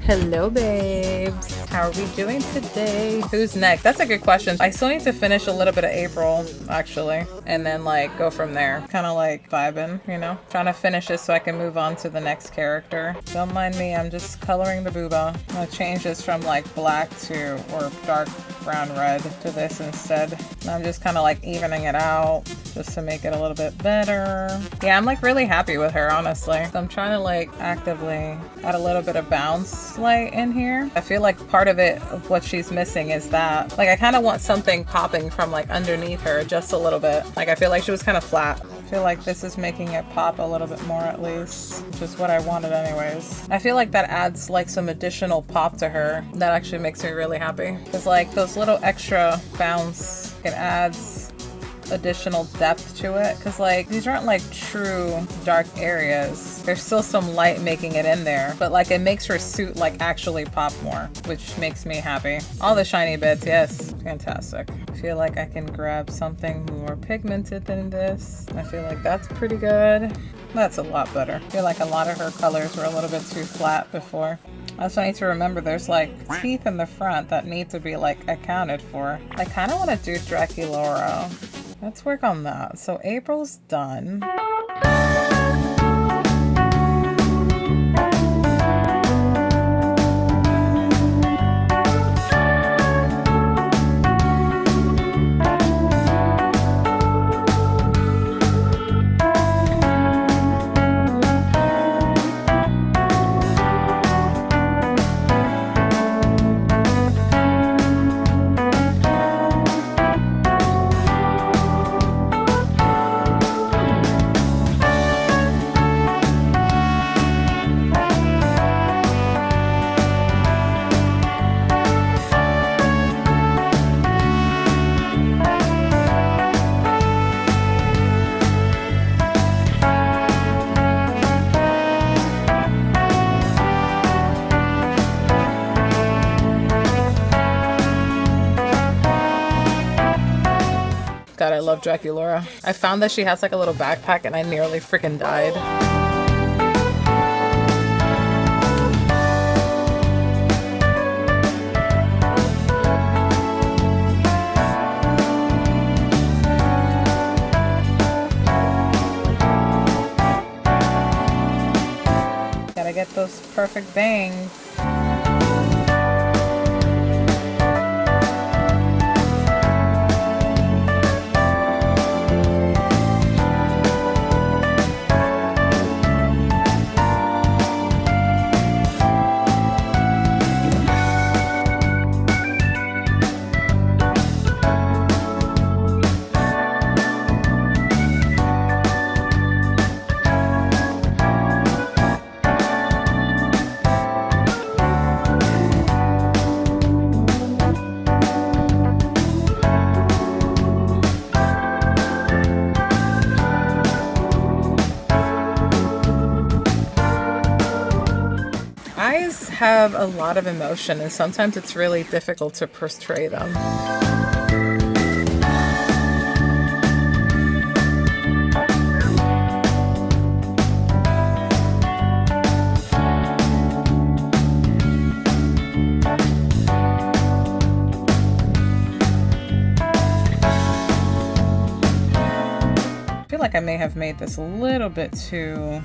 Hello, babes. How are we doing today? Who's next? That's a good question. I still need to finish a little bit of April, actually, and then like go from there. Kind of like vibing, you know? Trying to finish this so I can move on to the next character. Don't mind me, I'm just coloring the booba. I'm gonna change this from like black to, or dark brown red to this instead. And I'm just kind of like evening it out just to make it a little bit better. Yeah, I'm like really happy with her, honestly. So I'm trying to like actively add a little bit of bounce light in here. I feel like part of it, of what she's missing is that, like, I kind of want something popping from like underneath her just a little bit. Like, I feel like she was kind of flat. I feel like this is making it pop a little bit more at least, which is what I wanted anyways. I feel like that adds like some additional pop to her. That actually makes me really happy. Because like those little extra bounce, it adds additional depth to it, because like these aren't like true dark areas. There's still some light making it in there, but like it makes her suit like actually pop more, which makes me happy. All the shiny bits, yes, fantastic. I feel like I can grab something more pigmented than this. I feel like that's pretty good. That's a lot better. I feel like a lot of her colors were a little bit too flat before. I also need to remember there's like teeth in the front that need to be like accounted for. I kind of want to do Draculaura. Let's work on that. So April's done. God, I love Draculaura. I found that she has like a little backpack and I nearly freaking died. Gotta get those perfect bangs. Eyes have a lot of emotion and sometimes it's really difficult to portray them. I feel like I may have made this a little bit too...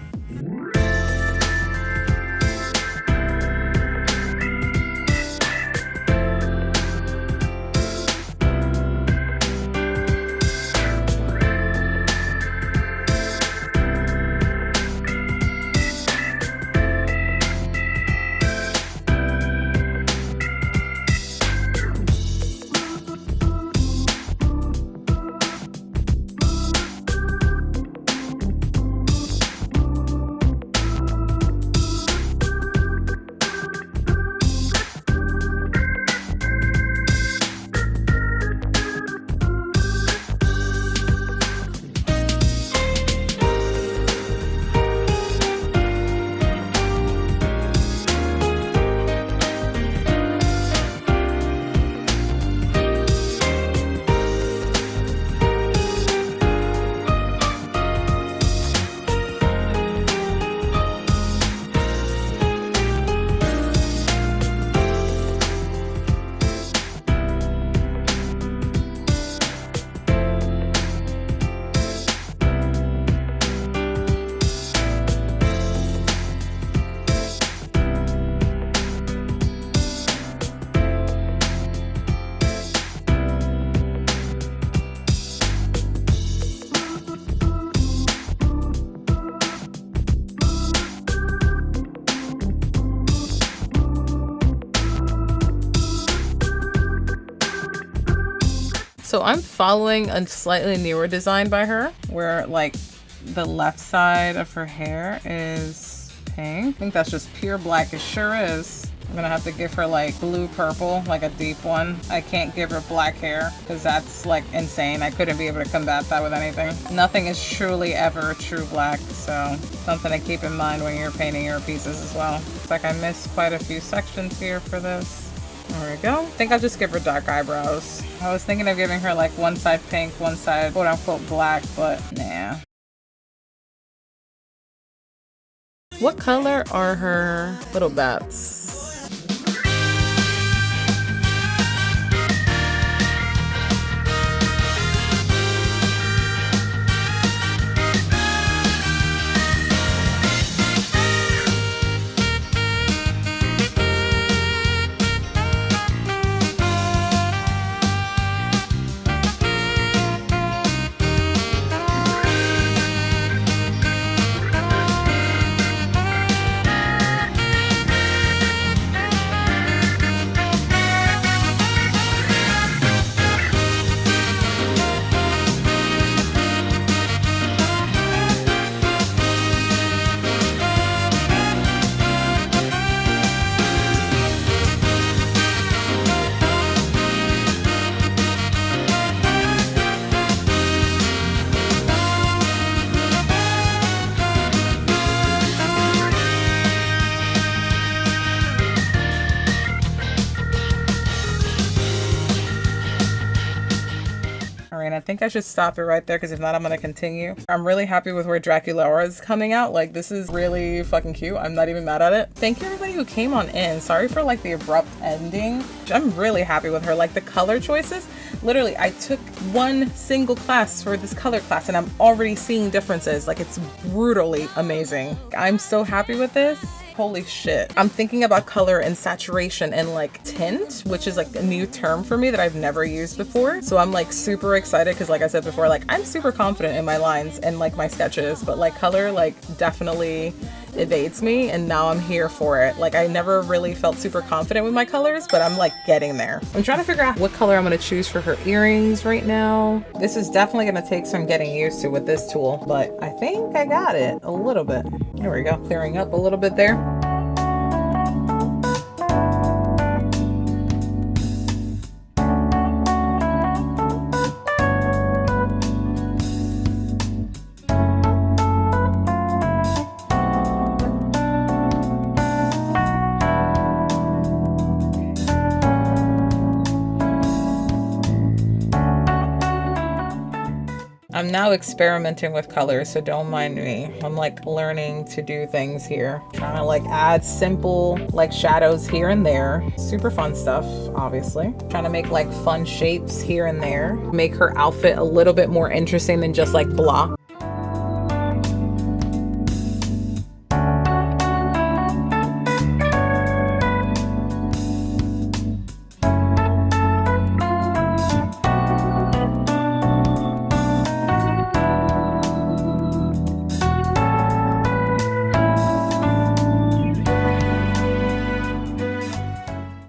So I'm following a slightly newer design by her where like the left side of her hair is pink. I think that's just pure black. It sure is. I'm gonna have to give her like blue purple, like a deep one. I can't give her black hair because that's like insane. I couldn't be able to combat that with anything. Nothing is truly ever true black, so something to keep in mind when you're painting your pieces as well. It's like I missed quite a few sections here for this. There we go. I think I'll just give her dark eyebrows. I was thinking of giving her like one side pink, one side quote unquote black, but nah. What color are her little bats? I think I should stop it right there because if not, I'm going to continue. I'm really happy with where Draculaura is coming out. Like, this is really fucking cute. I'm not even mad at it. Thank you everybody who came on in. Sorry for like the abrupt ending. I'm really happy with her. Like the color choices. Literally, I took one single class for this color class and I'm already seeing differences. Like, it's brutally amazing. I'm so happy with this. Holy shit. I'm thinking about color and saturation and like tint, which is like a new term for me that I've never used before. So I'm like super excited because like I said before, like I'm super confident in my lines and like my sketches, but like color like definitely evades me and now I'm here for it. Like I never really felt super confident with my colors, but I'm like getting there. I'm trying to figure out what color I'm going to choose for her earrings right now. This is definitely going to take some getting used to with this tool, but I think I got it a little bit. There we go. Clearing up a little bit there. I'm now experimenting with colors, so don't mind me. I'm like learning to do things here. Trying to like add simple like shadows here and there. Super fun stuff, obviously. Trying to make like fun shapes here and there. Make her outfit a little bit more interesting than just like blah.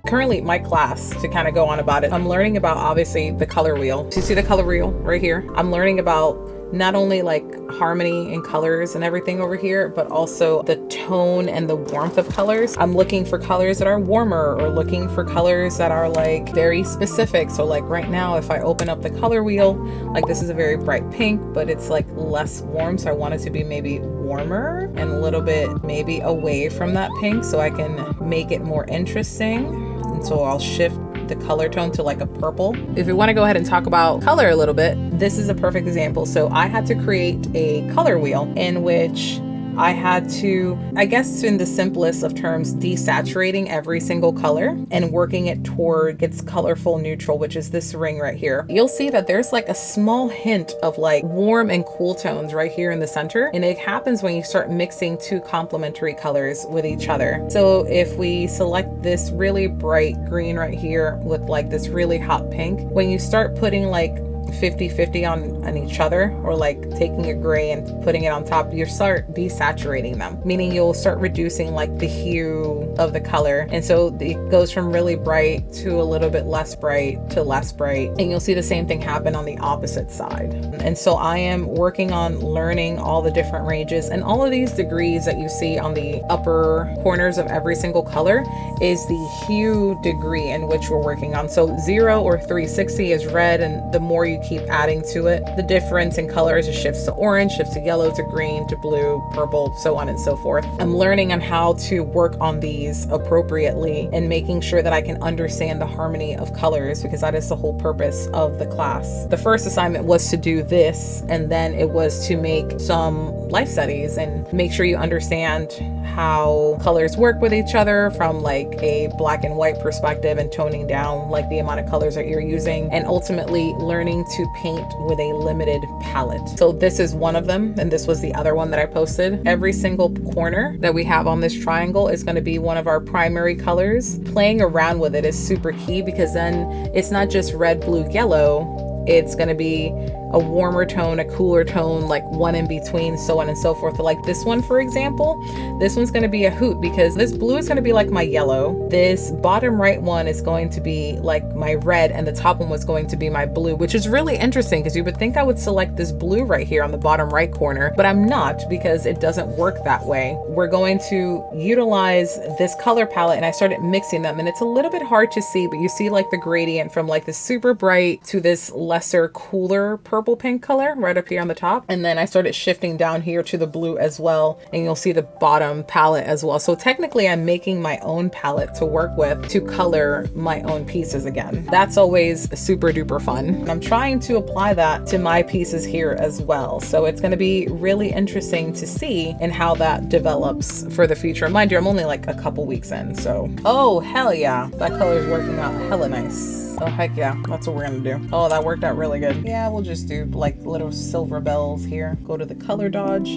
Currently my class, to kind of go on about it, I'm learning about obviously the color wheel. So you see the color wheel right here? I'm learning about not only like harmony and colors and everything over here, but also the tone and the warmth of colors. I'm looking for colors that are warmer or looking for colors that are like very specific. So like right now, if I open up the color wheel, like this is a very bright pink, but it's like less warm. So I want it to be maybe warmer and a little bit maybe away from that pink so I can make it more interesting. And so I'll shift the color tone to like a purple. If we want to go ahead and talk about color a little bit, this is a perfect example. So I had to create a color wheel in which I had to, I guess in the simplest of terms, desaturating every single color and working it toward its colorful neutral, which is this ring right here. You'll see that there's like a small hint of like warm and cool tones right here in the center. And it happens when you start mixing two complementary colors with each other. So if we select this really bright green right here with like this really hot pink, when you start putting like 50-50 on each other, or like taking a gray and putting it on top, you start desaturating them, meaning you'll start reducing like the hue of the color. And so it goes from really bright to a little bit less bright to less bright. And you'll see the same thing happen on the opposite side. And so I am working on learning all the different ranges, and all of these degrees that you see on the upper corners of every single color is the hue degree in which we're working on. So 0 or 360 is red, and the more you keep adding to it, the difference in colors, it shifts to orange, shifts to yellow, to green, to blue, purple, so on and so forth. I'm learning on how to work on these appropriately and making sure that I can understand the harmony of colors, because that is the whole purpose of the class. The first assignment was to do this, and then it was to make some life studies and make sure you understand how colors work with each other from like a black and white perspective, and toning down like the amount of colors that you're using, and ultimately learning to paint with a limited palette. So this is one of them, and this was the other one that I posted. Every single corner that we have on this triangle is going to be one of our primary colors. Playing around with it is super key, because then it's not just red, blue, yellow. It's going to be a warmer tone, a cooler tone, like one in between, so on and so forth. Like this one, for example, this one's going to be a hoot, because this blue is going to be like my yellow. This bottom right one is going to be like my red, and the top one was going to be my blue, which is really interesting, because you would think I would select this blue right here on the bottom right corner, but I'm not, because it doesn't work that way. We're going to utilize this color palette, and I started mixing them, and it's a little bit hard to see, but you see like the gradient from like this super bright to this lesser, cooler purple pink color right up here on the top. And then I started shifting down here to the blue as well, and you'll see the bottom palette as well. So technically I'm making my own palette to work with to color my own pieces again. That's always super duper fun. And I'm trying to apply that to my pieces here as well. So it's going to be really interesting to see and how that develops for the future. Mind you, I'm only like a couple weeks in, so oh hell yeah, that color is working out hella nice. Oh heck yeah, that's what we're gonna do. Oh, that worked out really good. Yeah, we'll just do like little silver bells here. Go to the color dodge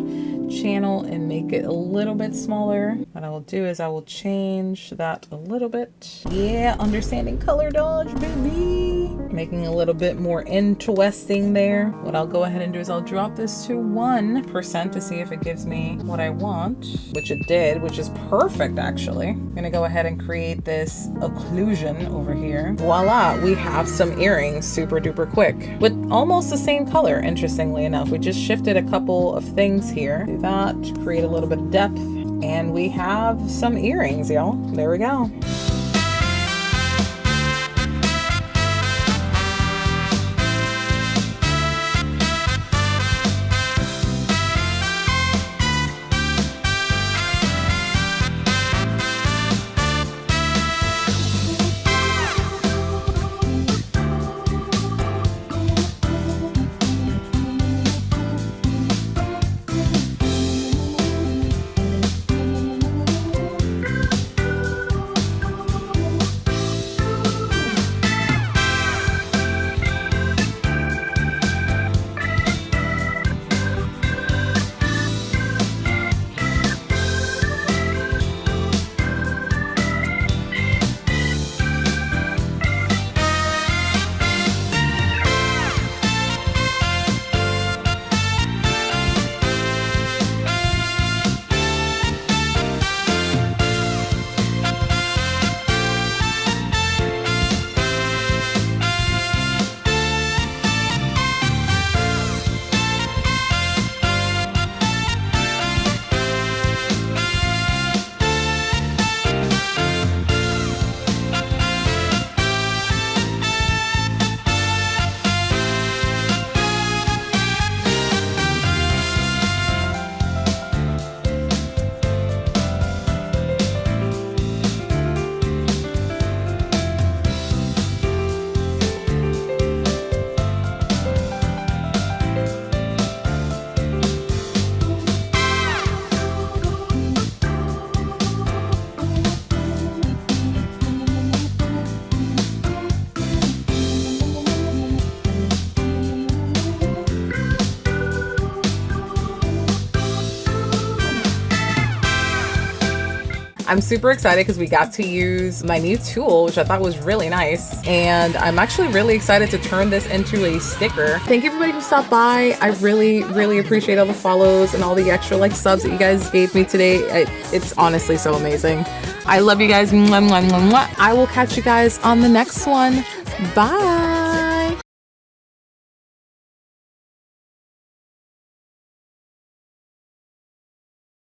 channel and make it a little bit smaller. What I will do is I will change that a little bit. Yeah, understanding color dodge, baby. Making a little bit more interesting there. What I'll go ahead and do is I'll drop this to 1% to see if it gives me what I want, which it did, which is perfect actually. I'm gonna go ahead and create this occlusion over here. Voila, we have some earrings super duper quick with almost the same color, interestingly enough. We just shifted a couple of things here. Do that, create a little bit of depth, and we have some earrings, y'all. There we go. I'm super excited because we got to use my new tool, which I thought was really nice. And I'm actually really excited to turn this into a sticker. Thank you everybody who stopped by. I really, really appreciate all the follows and all the extra like subs that you guys gave me today. It's honestly so amazing. I love you guys. I will catch you guys on the next one. Bye.